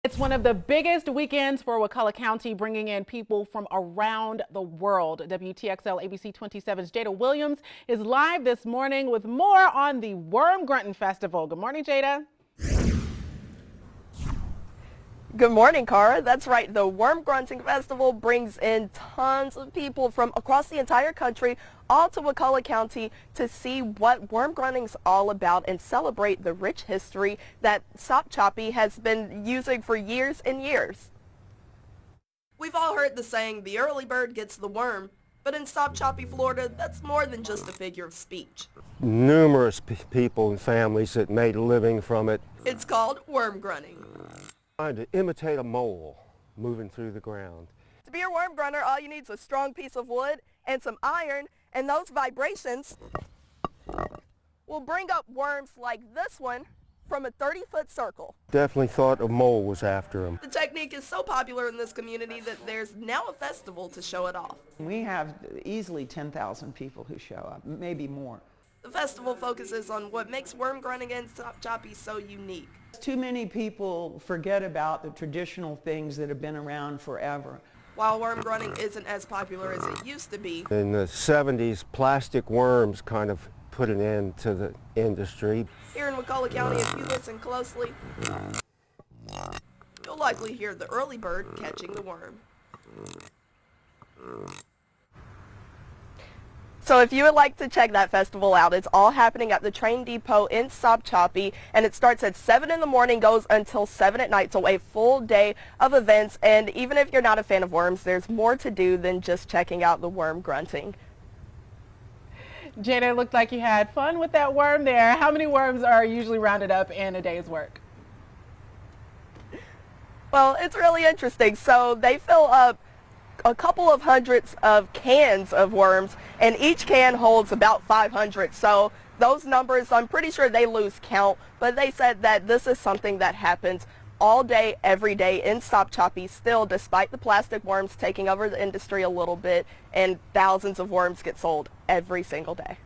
It's one of the biggest weekends for Wakulla County, bringing in people from around the world. WTXL ABC 27's Jada-Williams is live this morning with more on the Worm Gruntin Festival. Good morning, Jada. Good morning, Cara. That's right. The Worm Grunting Festival brings in tons of people from across the entire country, all to Wakulla County to see what worm grunting is all about and celebrate the rich history that Sop Choppy has been using for years and years. We've all heard the saying, the early bird gets the worm, but in Sop Choppy, Florida, that's more than just a figure of speech. Numerous people and families that made a living from it. It's called worm grunting. Trying to imitate a mole moving through the ground. To be a worm grunter, all you need is a strong piece of wood and some iron, and those vibrations will bring up worms like this one from a 30-foot circle. Definitely thought a mole was after him. The technique is so popular in this community that there's now a festival to show it off. We have easily 10,000 people who show up, maybe more. The festival focuses on what makes worm grunting and Sop Choppy so unique. Too many people forget about the traditional things that have been around forever. While worm grunting isn't as popular as it used to be, In the 70s, plastic worms kind of put an end to the industry. here in Wakulla County, if you listen closely, you'll likely hear the early bird catching the worm. So if you would like to check that festival out, it's all happening at the train depot in Sop Choppy, and it starts at 7 in the morning, goes until 7 at night, so a full day of events. And even if you're not a fan of worms, there's more to do than just checking out the worm grunting. Jada, it looked like you had fun with that worm there. How many worms are usually rounded up in a day's work? Well, it's really interesting. So they fill up a couple of hundreds of cans of worms, and each can holds about 500. So those numbers, I'm pretty sure they lose count, but they said that this is something that happens all day, every day in Sop Choppy still, despite the plastic worms taking over the industry a little bit, and thousands of worms get sold every single day.